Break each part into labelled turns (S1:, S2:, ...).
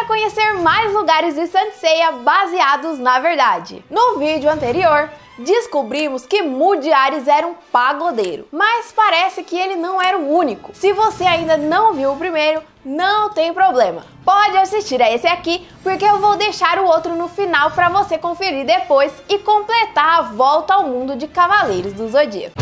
S1: conhecer mais lugares de Saint Seiya baseados na verdade. No vídeo anterior, descobrimos que Mudiares era um pagodeiro, mas parece que ele não era o único. Se você ainda não viu o primeiro, não tem problema, pode assistir a esse aqui, porque eu vou deixar o outro no final para você conferir depois e completar a volta ao mundo de Cavaleiros do Zodíaco.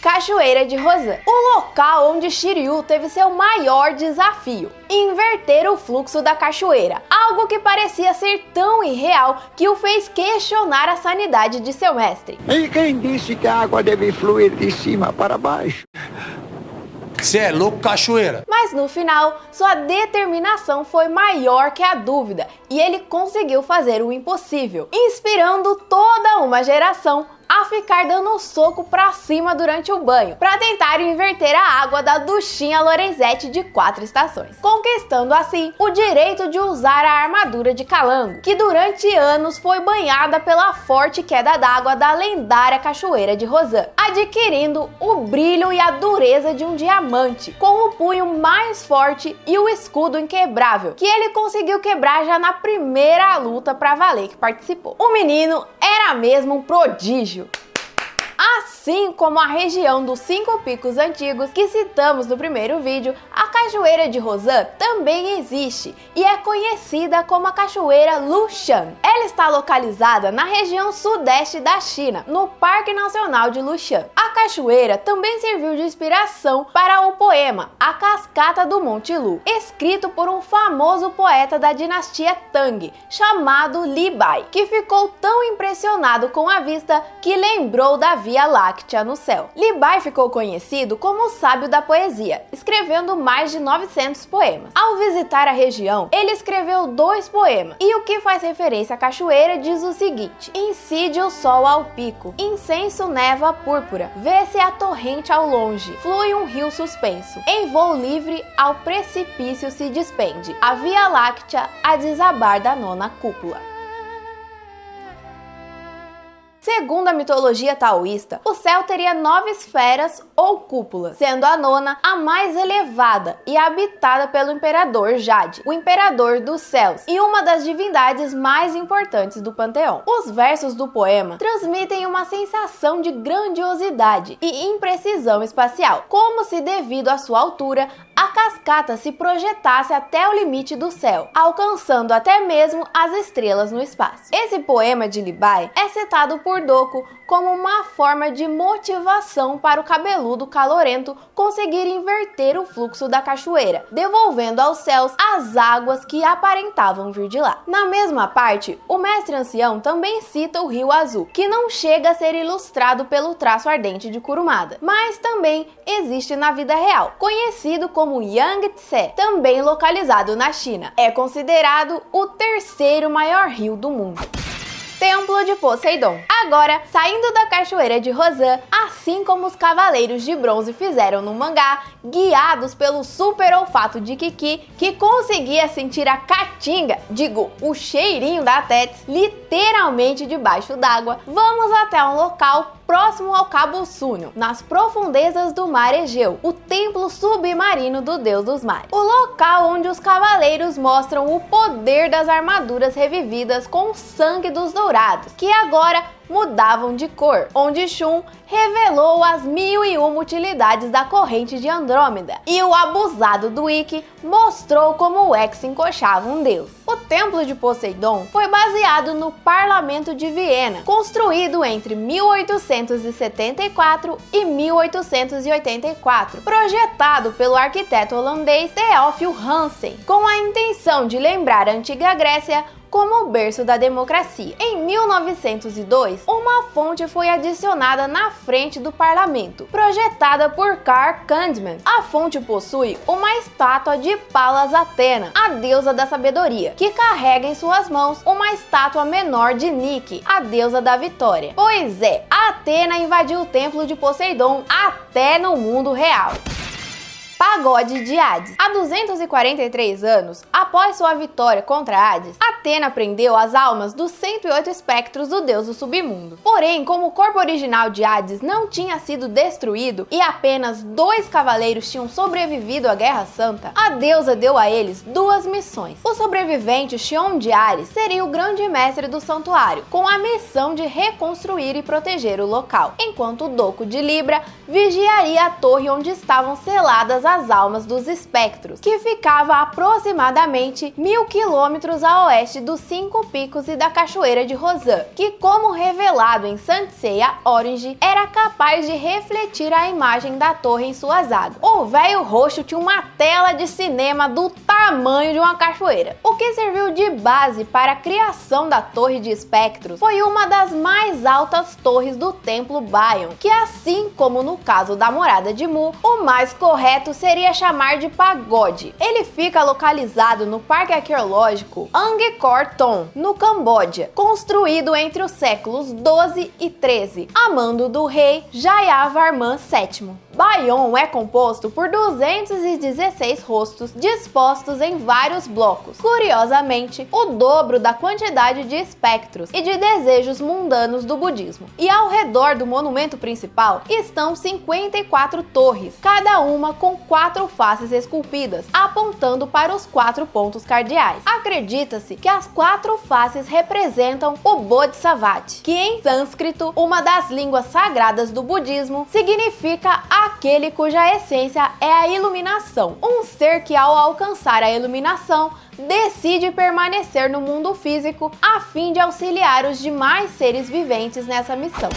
S1: Cachoeira de Rozan, o local onde Shiryu teve seu maior desafio: inverter o fluxo da cachoeira, algo que parecia ser tão irreal que o fez questionar a sanidade de seu mestre.
S2: E quem disse que a água deve fluir de cima para baixo?
S3: Cê é louco, cachoeira!
S1: Mas no final, sua determinação foi maior que a dúvida e ele conseguiu fazer o impossível, inspirando toda uma geração a ficar dando soco pra cima durante o banho, para tentar inverter a água da duchinha Lorenzetti de 4 estações, conquistando assim o direito de usar a armadura de Calango, que durante anos foi banhada pela forte queda d'água da lendária Cachoeira de Rozan, adquirindo o brilho e a dureza de um diamante, com o punho mais forte e o escudo inquebrável, que ele conseguiu quebrar já na primeira luta pra valer que participou. O menino era mesmo um prodígio. Assim como a região dos 5 picos antigos que citamos no primeiro vídeo, a Cachoeira de Rozan também existe e é conhecida como a Cachoeira Lushan. Ela está localizada na região sudeste da China, no Parque Nacional de Lushan. A cachoeira também serviu de inspiração para o poema A Cascata do Monte Lu, escrito por um famoso poeta da dinastia Tang, chamado Li Bai, que ficou tão impressionado com a vista que lembrou da Via Láctea no céu. Li Bai ficou conhecido como o sábio da poesia, escrevendo mais de 900 poemas. Ao visitar a região, ele escreveu 2 poemas, e o que faz referência à cachoeira diz o seguinte: incide o sol ao pico, incenso neva púrpura, vê-se a torrente ao longe, flui um rio suspenso, em voo livre ao precipício se despende, a Via Láctea a desabar da 9ª cúpula. Segundo a mitologia taoísta, o céu teria 9 esferas ou cúpulas, sendo a 9ª a mais elevada e habitada pelo Imperador Jade, o Imperador dos Céus, e uma das divindades mais importantes do panteão. Os versos do poema transmitem uma sensação de grandiosidade e imprecisão espacial, como se devido à sua altura, a cascata se projetasse até o limite do céu, alcançando até mesmo as estrelas no espaço. Esse poema de Li Bai é citado por Doku como uma forma de motivação para o cabeludo calorento conseguir inverter o fluxo da cachoeira, devolvendo aos céus as águas que aparentavam vir de lá. Na mesma parte, o mestre ancião também cita o Rio Azul, que não chega a ser ilustrado pelo traço ardente de Kurumada, mas também existe na vida real, conhecido como Yangtze, também localizado na China. É considerado o 3º maior rio do mundo. Templo de Poseidon. Agora, saindo da Cachoeira de Rozan, assim como os Cavaleiros de Bronze fizeram no mangá, guiados pelo super olfato de Kiki, que conseguia sentir a caatinga, o cheirinho da Tétis, literalmente debaixo d'água, vamos até um local próximo ao Cabo Súnio, nas profundezas do mar Egeu, o templo submarino do deus dos mares. O local onde os cavaleiros mostram o poder das armaduras revividas com o sangue dos dourados, que agora mudavam de cor, onde Shun revelou as 1001 utilidades da corrente de Andrômeda, e o abusado do Ikki mostrou como o X encoxava um deus. O Templo de Poseidon foi baseado no Parlamento de Viena, construído entre 1874 e 1884, projetado pelo arquiteto holandês Theophil Hansen, com a intenção de lembrar a antiga Grécia como o berço da democracia. Em 1902, uma fonte foi adicionada na frente do parlamento, projetada por Karl Kandman. A fonte possui uma estátua de Palas Athena, a deusa da sabedoria, que carrega em suas mãos uma estátua menor de Nike, a deusa da vitória. Pois é, Atena invadiu o templo de Poseidon até no mundo real. Pagode de Hades. Há 243 anos, após sua vitória contra Hades, Atena prendeu as almas dos 108 espectros do deus do submundo. Porém, como o corpo original de Hades não tinha sido destruído e apenas 2 cavaleiros tinham sobrevivido à Guerra Santa, a deusa deu a eles 2 missões. O sobrevivente Xion de Ares seria o grande mestre do santuário, com a missão de reconstruir e proteger o local, enquanto o Doco de Libra vigiaria a torre onde estavam seladas as almas dos espectros, que ficava a aproximadamente 1000 quilômetros a oeste dos 5 picos e da cachoeira de Rosan, que, como revelado em Saint Seiya Orange, era capaz de refletir a imagem da torre em suas águas. O velho roxo tinha uma tela de cinema do tamanho de uma cachoeira. O que serviu de base para a criação da torre de espectros foi uma das mais altas torres do templo Bayon, que, assim como no caso da morada de Mu, o mais correto seria chamar de pagode. Ele fica localizado no Parque Arqueológico Angkor Thom, no Camboja, construído entre os séculos 12 e 13, a mando do rei Jayavarman VII. Bayon é composto por 216 rostos dispostos em vários blocos, curiosamente, o dobro da quantidade de espectros e de desejos mundanos do budismo. E ao redor do monumento principal estão 54 torres, cada uma com 4 faces esculpidas, apontando para os 4 pontos cardeais. Acredita-se que as 4 faces representam o Bodhisattva, que em sânscrito, uma das línguas sagradas do budismo, significa aquele cuja essência é a iluminação, um ser que ao alcançar a iluminação decide permanecer no mundo físico a fim de auxiliar os demais seres viventes nessa missão.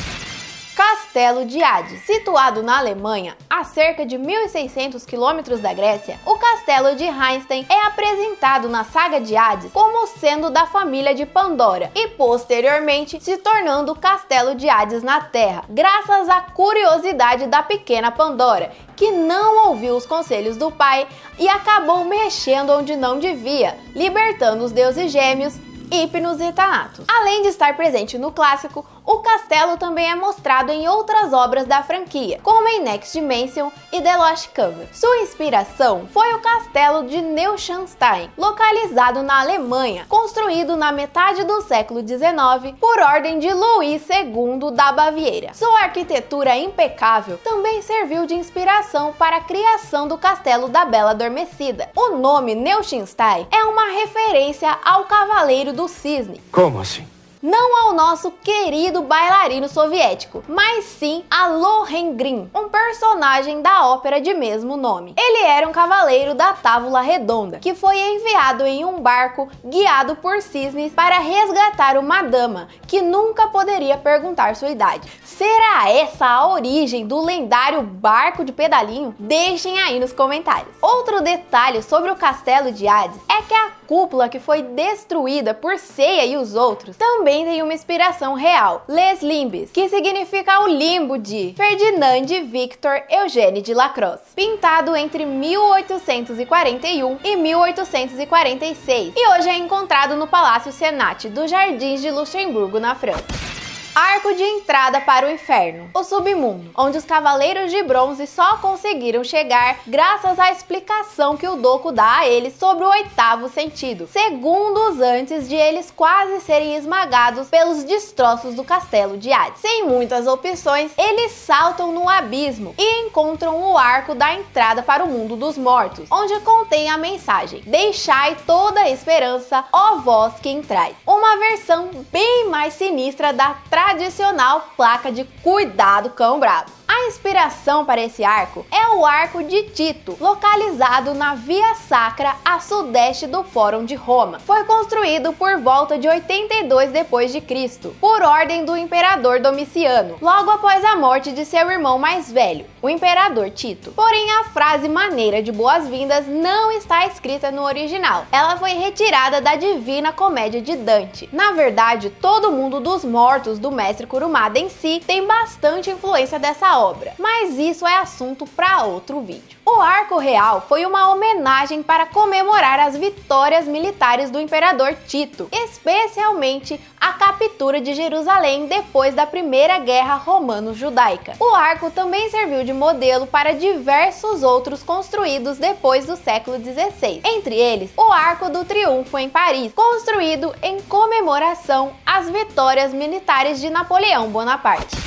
S1: Castelo de Hades. Situado na Alemanha, a cerca de 1.600 quilômetros da Grécia, o Castelo de Einstein é apresentado na saga de Hades como sendo da família de Pandora e posteriormente se tornando o Castelo de Hades na Terra, graças à curiosidade da pequena Pandora, que não ouviu os conselhos do pai e acabou mexendo onde não devia, libertando os deuses gêmeos Hypnos e Thanatos. Além de estar presente no clássico, o castelo também é mostrado em outras obras da franquia, como em Next Dimension e The Lost Canvas. Sua inspiração foi o castelo de Neuschwanstein, localizado na Alemanha, construído na metade do século XIX por ordem de Luís II da Baviera. Sua arquitetura impecável também serviu de inspiração para a criação do Castelo da Bela Adormecida. O nome Neuschwanstein é uma referência ao Cavaleiro do Cisne.
S2: Como assim?
S1: Não ao nosso querido bailarino soviético, mas sim a Lohengrin, um personagem da ópera de mesmo nome. Ele era um cavaleiro da Távola Redonda, que foi enviado em um barco guiado por cisnes para resgatar uma dama, que nunca poderia perguntar sua idade. Será essa a origem do lendário barco de pedalinho? Deixem aí nos comentários. Outro detalhe sobre o Castelo de Hades é que a cúpula que foi destruída por Seiya e os outros também tem uma inspiração real, Les Limbes, que significa o limbo de Ferdinand Victor Eugène de Lacrosse, pintado entre 1841 e 1846, e hoje é encontrado no Palácio Senat dos Jardins de Luxemburgo, na França. Arco de entrada para o inferno, o submundo, onde os Cavaleiros de Bronze só conseguiram chegar graças à explicação que o Doku dá a eles sobre o 8º sentido, segundos antes de eles quase serem esmagados pelos destroços do Castelo de Hades. Sem muitas opções, eles saltam no abismo e encontram o arco da entrada para o mundo dos mortos, onde contém a mensagem: deixai toda a esperança, ó vós que entrais. Uma versão bem mais sinistra da tradicional placa de cuidado cão bravo. A inspiração para esse arco é o Arco de Tito, localizado na Via Sacra a sudeste do Fórum de Roma. Foi construído por volta de 82 d.C., por ordem do imperador Domiciano, logo após a morte de seu irmão mais velho, o imperador Tito. Porém, a frase maneira de boas-vindas não está escrita no original. Ela foi retirada da Divina Comédia de Dante. Na verdade, todo mundo dos mortos do mestre Kurumada em si tem bastante influência dessa obra, mas isso é assunto para outro vídeo. O arco real foi uma homenagem para comemorar as vitórias militares do imperador Tito, especialmente a captura de Jerusalém depois da Primeira Guerra Romano-Judaica. O arco também serviu de modelo para diversos outros construídos depois do século XVI, entre eles o Arco do Triunfo em Paris, construído em comemoração às vitórias militares de Napoleão Bonaparte.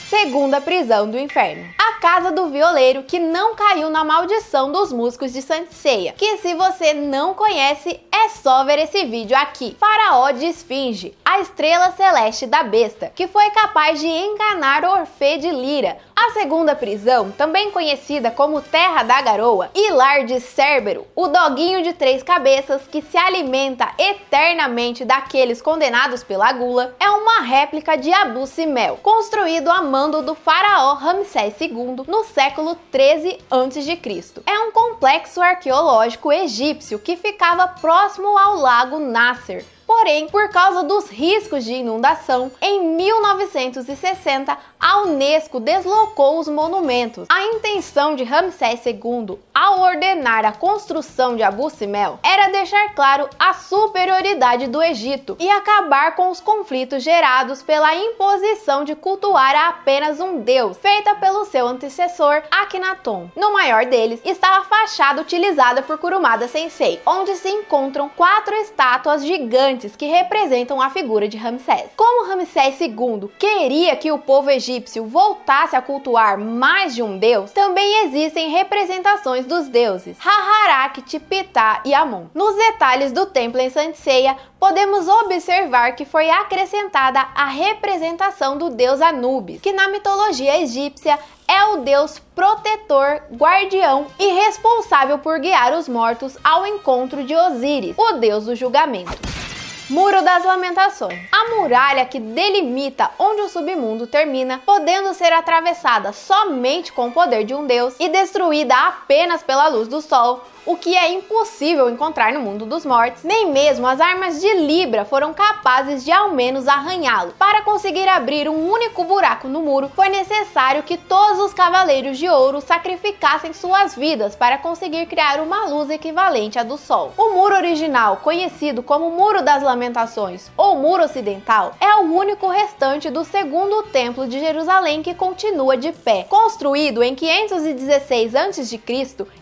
S1: Segunda prisão do inferno. A casa do violeiro que não caiu na maldição dos músicos de Saint Seiya, que se você não conhece, é só ver esse vídeo aqui. Faraó de Esfinge, a estrela celeste da besta, que foi capaz de enganar Orfeu de Lira. A segunda prisão, também conhecida como Terra da Garoa, e lar de Cérbero, o doguinho de 3 cabeças que se alimenta eternamente daqueles condenados pela gula, é uma réplica de Abu Simbel, construído a mando do faraó Ramsés II no século 13 a.C. É um complexo arqueológico egípcio que ficava próximo ao lago Nasser. Porém, por causa dos riscos de inundação, em 1960 a Unesco deslocou os monumentos. A intenção de Ramsés II, ao ordenar a construção de Abu Simbel, era deixar claro a superioridade do Egito e acabar com os conflitos gerados pela imposição de cultuar a apenas um deus, feita pelo seu antecessor Akhenaton. No maior deles está a fachada utilizada por Kurumada Sensei, onde se encontram 4 estátuas gigantes que representam a figura de Ramsés. Como Ramsés II queria que o povo egípcio voltasse a cultuar mais de um deus, também existem representações dos deuses Haharakht, Ptah e Amon. Nos detalhes do templo em Saint Seiya, podemos observar que foi acrescentada a representação do deus Anubis, que na mitologia egípcia é o deus protetor, guardião e responsável por guiar os mortos ao encontro de Osíris, o deus do julgamento. Muro das Lamentações. A muralha que delimita onde o submundo termina, podendo ser atravessada somente com o poder de um deus e destruída apenas pela luz do sol, o que é impossível encontrar no mundo dos mortos. Nem mesmo as armas de Libra foram capazes de ao menos arranhá-lo. Para conseguir abrir um único buraco no muro, foi necessário que todos os cavaleiros de ouro sacrificassem suas vidas para conseguir criar uma luz equivalente à do sol. O muro original, conhecido como Muro das Lamentações ou Muro Ocidental, é o único restante do segundo templo de Jerusalém que continua de pé. Construído em 516 a.C.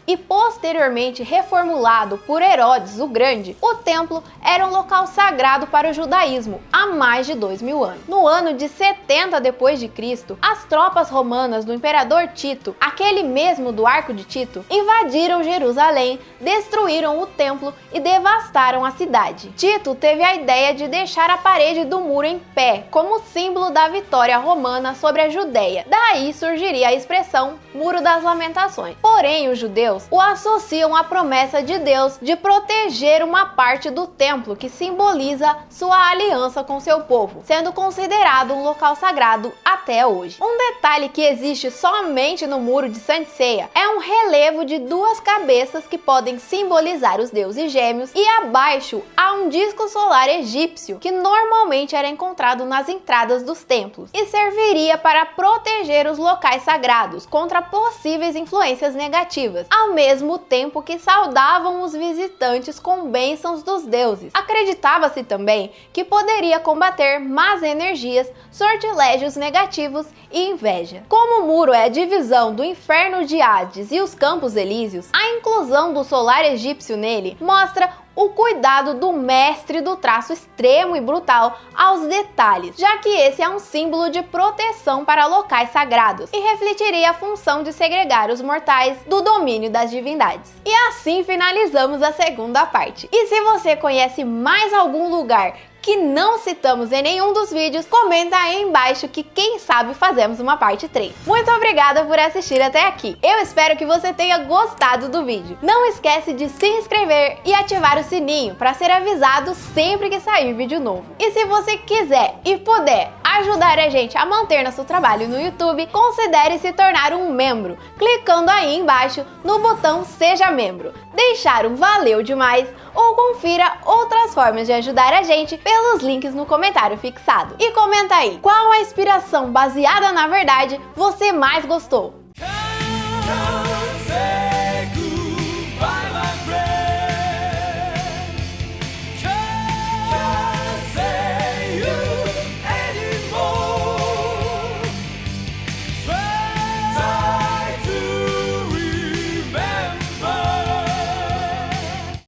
S1: e posteriormente reformulado por Herodes o Grande, o templo era um local sagrado para o judaísmo há mais de 2000 anos. No ano de 70 d.C., as tropas romanas do imperador Tito, aquele mesmo do Arco de Tito, invadiram Jerusalém, destruíram o templo e devastaram a cidade. Tito teve a ideia de deixar a parede do muro em pé, como símbolo da vitória romana sobre a Judéia. Daí surgiria a expressão Muro das Lamentações. Porém, os judeus o associam à promessa de Deus de proteger uma parte do templo que simboliza sua aliança com seu povo, sendo considerado um local sagrado até hoje. Um detalhe que existe somente no Muro de Saint Seiya é um relevo de 2 cabeças que podem simbolizar os deuses gêmeos, e abaixo há um disco solar egípcio que normalmente era encontrado nas entradas dos templos e serviria para proteger os locais sagrados contra possíveis influências negativas, ao mesmo tempo que saudavam os visitantes com bênçãos dos deuses. Acreditava-se também que poderia combater más energias, sortilégios negativos e inveja. Como o muro é a divisão do inferno de Hades e os Campos Elíseos, a inclusão do solar egípcio nele mostra o cuidado do mestre do traço extremo e brutal aos detalhes, já que esse é um símbolo de proteção para locais sagrados e refletiria a função de segregar os mortais do domínio das divindades. E assim finalizamos a segunda parte. E se você conhece mais algum lugar que não citamos em nenhum dos vídeos, comenta aí embaixo que quem sabe fazemos uma parte 3. Muito obrigada por assistir até aqui. Eu espero que você tenha gostado do vídeo. Não esquece de se inscrever e ativar o sininho para ser avisado sempre que sair vídeo novo. E se você quiser e puder ajudar a gente a manter nosso trabalho no YouTube, considere se tornar um membro, clicando aí embaixo no botão Seja Membro. Deixar um valeu demais ou confira outras formas de ajudar a gente pelos links no comentário fixado. E comenta aí, qual a inspiração baseada na verdade você mais gostou?